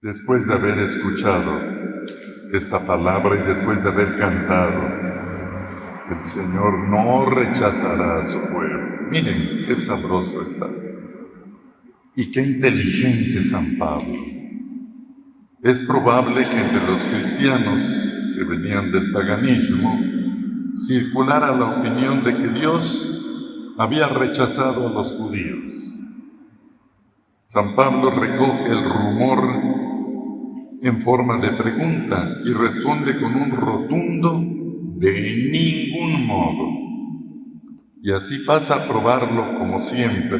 después de haber escuchado esta palabra y después de haber cantado, el Señor no rechazará a su pueblo. Miren qué sabroso está. Y qué inteligente San Pablo. Es probable que entre los cristianos que venían del paganismo circulara la opinión de que Dios había rechazado a los judíos. San Pablo recoge el rumor en forma de pregunta y responde con un rotundo "de ningún modo". Y así pasa a probarlo como siempre,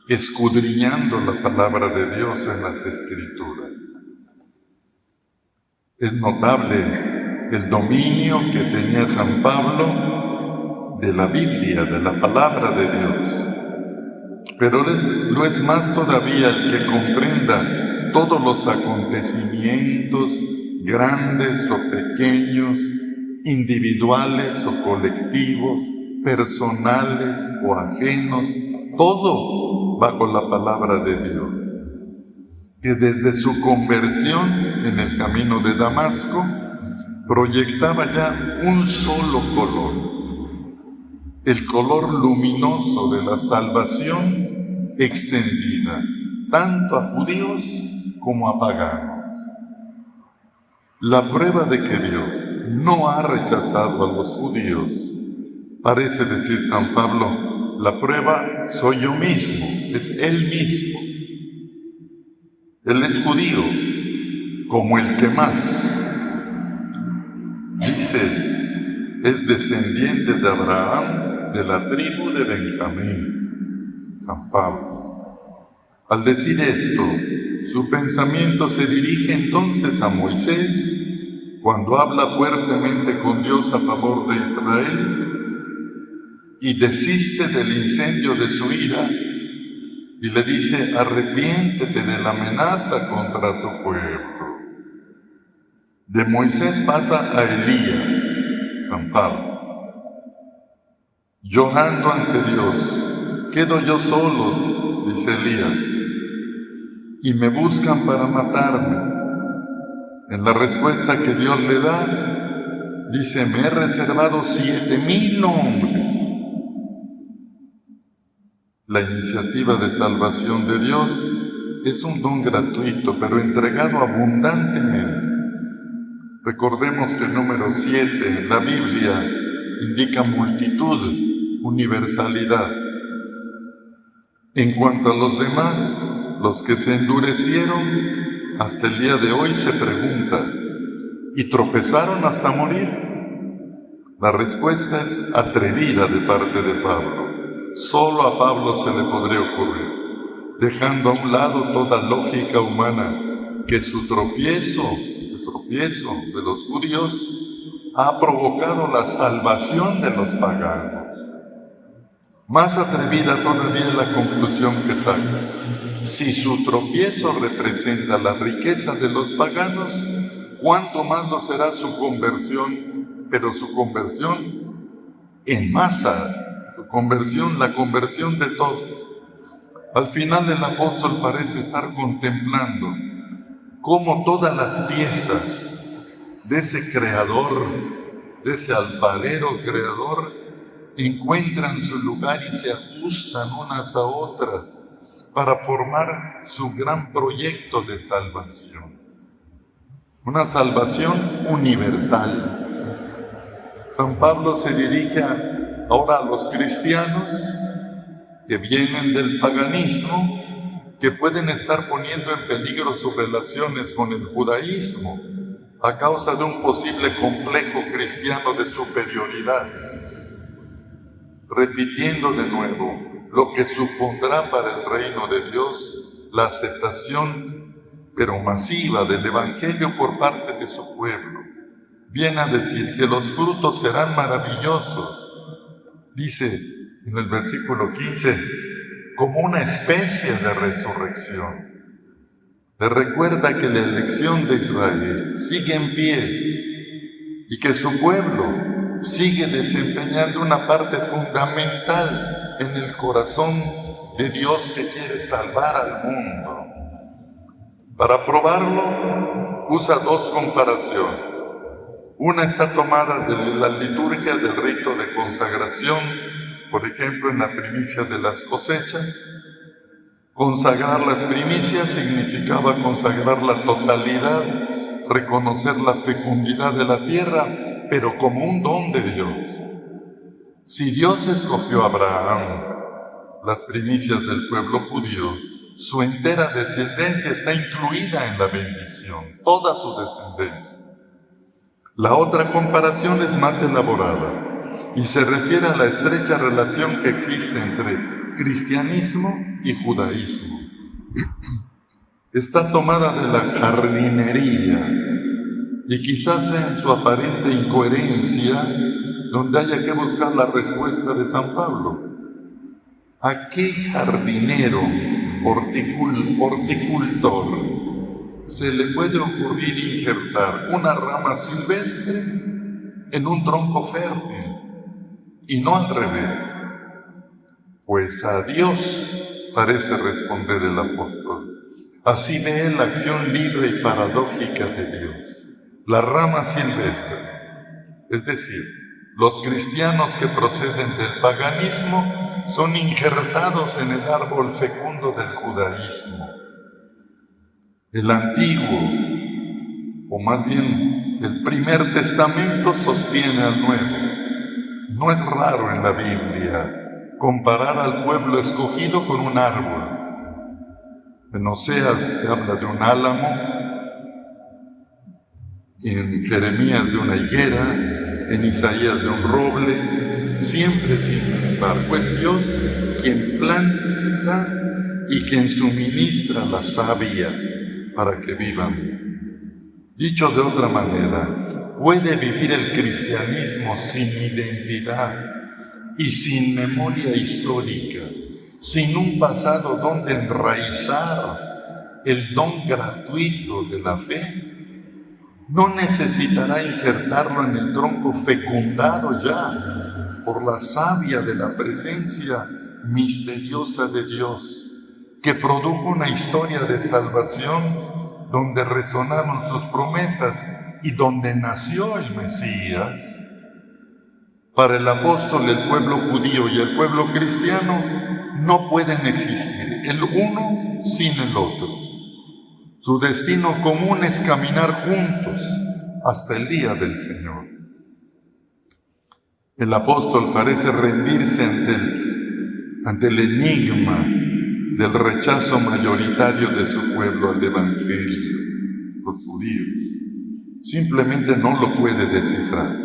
escudriñando la palabra de Dios en las Escrituras. Es notable el dominio que tenía San Pablo de la Biblia, de la palabra de Dios. Pero lo es más todavía el que comprenda todos los acontecimientos, grandes o pequeños, individuales o colectivos, personales o ajenos, todo bajo la palabra de Dios, que desde su conversión en el camino de Damasco proyectaba ya un solo color, el color luminoso de la salvación extendida tanto a judíos como a paganos. La prueba de que Dios no ha rechazado a los judíos, parece decir San Pablo, la prueba soy yo mismo, es Él mismo. Él es judío, como el que más. Dice, es descendiente de Abraham, de la tribu de Benjamín, San Pablo. Al decir esto, su pensamiento se dirige entonces a Moisés, cuando habla fuertemente con Dios a favor de Israel y desiste del incendio de su ira y le dice, arrepiéntete de la amenaza contra tu pueblo. De Moisés pasa a Elías, San Pablo. Llorando ante Dios, quedo yo solo, dice Elías, y me buscan para matarme. En la respuesta que Dios le da, dice, me he reservado 7,000 hombres. La iniciativa de salvación de Dios es un don gratuito, pero entregado abundantemente. Recordemos que el número 7 en la Biblia indica multitud, universalidad. En cuanto a los demás, los que se endurecieron, hasta el día de hoy se pregunta, ¿y tropezaron hasta morir? La respuesta es atrevida de parte de Pablo. Solo a Pablo se le podría ocurrir, dejando a un lado toda lógica humana, que su tropiezo de los judíos ha provocado la salvación de los paganos. Más atrevida todavía es la conclusión que saca. Si su tropiezo representa la riqueza de los paganos, ¿cuánto más lo será su conversión? Pero su conversión en masa, la conversión de todos. Al final el apóstol parece estar contemplando cómo todas las piezas de ese creador, de ese alfarero creador, encuentran su lugar y se ajustan unas a otras para formar su gran proyecto de salvación. Una salvación universal. San Pablo se dirige ahora a los cristianos que vienen del paganismo, que pueden estar poniendo en peligro sus relaciones con el judaísmo a causa de un posible complejo cristiano de superioridad, repitiendo de nuevo lo que supondrá para el reino de Dios la aceptación, pero masiva, del Evangelio por parte de su pueblo. Viene a decir que los frutos serán maravillosos. Dice en el versículo 15, como una especie de resurrección. Le recuerda que la elección de Israel sigue en pie y que su pueblo sigue desempeñando una parte fundamental en el corazón de Dios que quiere salvar al mundo. Para probarlo, usa dos comparaciones. Una está tomada de la liturgia del rito de consagración, por ejemplo, en la primicia de las cosechas. Consagrar las primicias significaba consagrar la totalidad, reconocer la fecundidad de la tierra, pero como un don de Dios. Si Dios escogió a Abraham, las primicias del pueblo judío, su entera descendencia está incluida en la bendición, toda su descendencia. La otra comparación es más elaborada y se refiere a la estrecha relación que existe entre cristianismo y judaísmo. Está tomada de la jardinería y quizás sea en su aparente incoherencia donde haya que buscar la respuesta de San Pablo. ¿A qué jardinero, horticultor, se le puede ocurrir injertar una rama silvestre en un tronco fértil y no al revés? Pues a Dios, parece responder el apóstol. Así ve él la acción libre y paradójica de Dios. La rama silvestre, es decir, los cristianos que proceden del paganismo, son injertados en el árbol fecundo del judaísmo. El antiguo, o más bien el primer testamento, sostiene al nuevo. No es raro en la Biblia comparar al pueblo escogido con un árbol. En Oseas se habla de un álamo, en Jeremías de una higuera, en Isaías de un roble, siempre sin embargo es Dios quien planta y quien suministra la savia para que vivan. Dicho de otra manera, ¿puede vivir el cristianismo sin identidad y sin memoria histórica, sin un pasado donde enraizar el don gratuito de la fe? No necesitará injertarlo en el tronco fecundado ya por la savia de la presencia misteriosa de Dios, que produjo una historia de salvación donde resonaron sus promesas y donde nació el Mesías. Para el apóstol, el pueblo judío y el pueblo cristiano no pueden existir el uno sin el otro. Su destino común es caminar juntos hasta el día del Señor. El apóstol parece rendirse ante el enigma del rechazo mayoritario de su pueblo al Evangelio, los judíos. Simplemente no lo puede descifrar.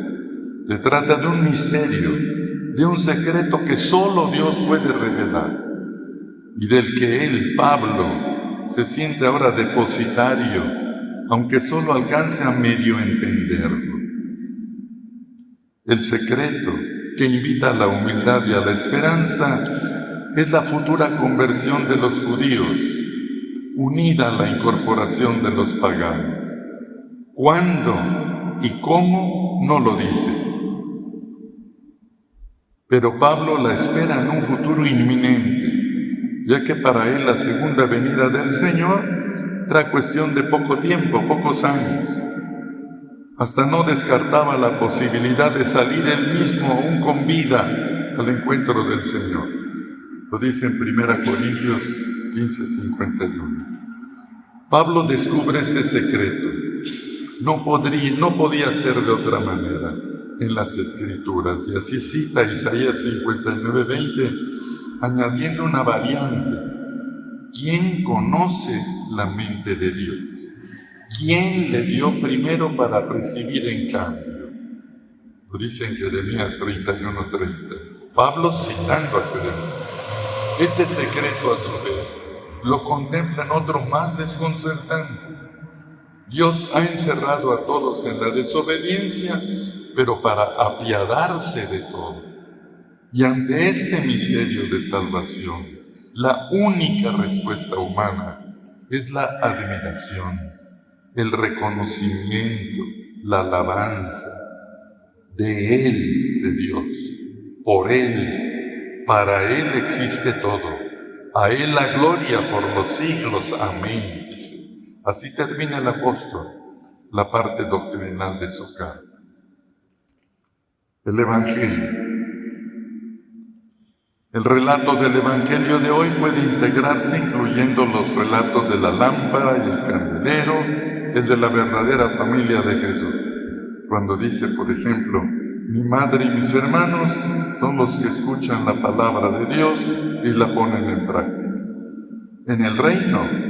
Se trata de un misterio, de un secreto que solo Dios puede revelar y del que él, Pablo, se siente ahora depositario, aunque solo alcance a medio entenderlo. El secreto que invita a la humildad y a la esperanza es la futura conversión de los judíos, unida a la incorporación de los paganos. ¿Cuándo y cómo? No lo dice. Pero Pablo la espera en un futuro inminente, ya que para él la segunda venida del Señor era cuestión de poco tiempo, pocos años. Hasta no descartaba la posibilidad de salir él mismo aún con vida al encuentro del Señor. Lo dice en 1 Corintios 15:51. Pablo descubre este secreto. No podía ser de otra manera en las Escrituras, y así cita Isaías 59:20, añadiendo una variante. ¿Quién conoce la mente de Dios? ¿Quién le dio primero para recibir en cambio? Lo dice en Jeremías 31:30. Pablo citando a Jeremías. Este secreto, a su vez, lo contemplan otro más desconcertante. Dios ha encerrado a todos en la desobediencia, pero para apiadarse de todo. Y ante este misterio de salvación, la única respuesta humana es la admiración, el reconocimiento, la alabanza de Él, de Dios. Por Él, para Él existe todo. A Él la gloria por los siglos. Amén, dice. Así termina el apóstol la parte doctrinal de su carta. El Evangelio. El relato del Evangelio de hoy puede integrarse incluyendo los relatos de la lámpara y el candelero, el de la verdadera familia de Jesús. Cuando dice, por ejemplo, mi madre y mis hermanos son los que escuchan la palabra de Dios y la ponen en práctica. En el reino,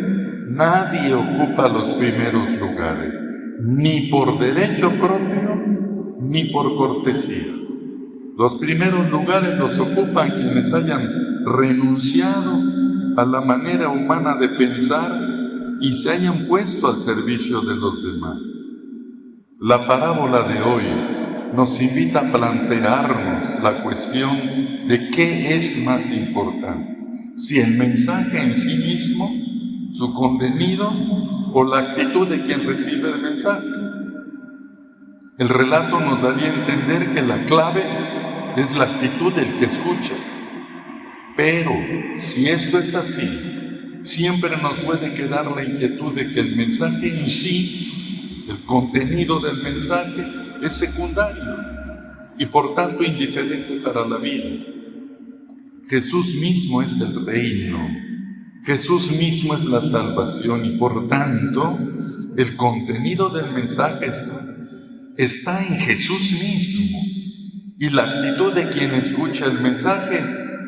nadie ocupa los primeros lugares, ni por derecho propio, ni por cortesía. Los primeros lugares los ocupan quienes hayan renunciado a la manera humana de pensar y se hayan puesto al servicio de los demás. La parábola de hoy nos invita a plantearnos la cuestión de qué es más importante, si el mensaje en sí mismo, su contenido o la actitud de quien recibe el mensaje. El relato nos daría a entender que la clave es la actitud del que escucha. Pero si esto es así, siempre nos puede quedar la inquietud de que el mensaje en sí, el contenido del mensaje, es secundario y por tanto indiferente para la vida. Jesús mismo es el reino, Jesús mismo es la salvación y por tanto el contenido del mensaje está en Jesús mismo. Y la actitud de quien escucha el mensaje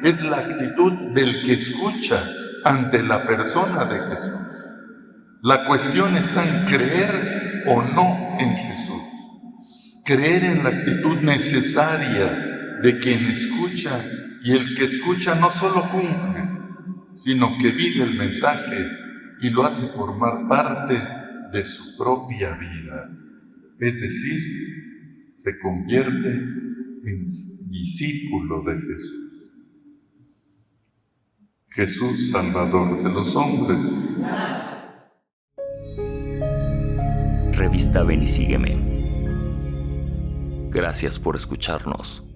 es la actitud del que escucha ante la persona de Jesús. La cuestión está en creer o no en Jesús. Creer en la actitud necesaria de quien escucha, y el que escucha no solo cumple, sino que vive el mensaje y lo hace formar parte de su propia vida. Es decir, se convierte en discípulo de Jesús. Jesús, Salvador de los hombres. Revista Ven y Sígueme. Gracias por escucharnos.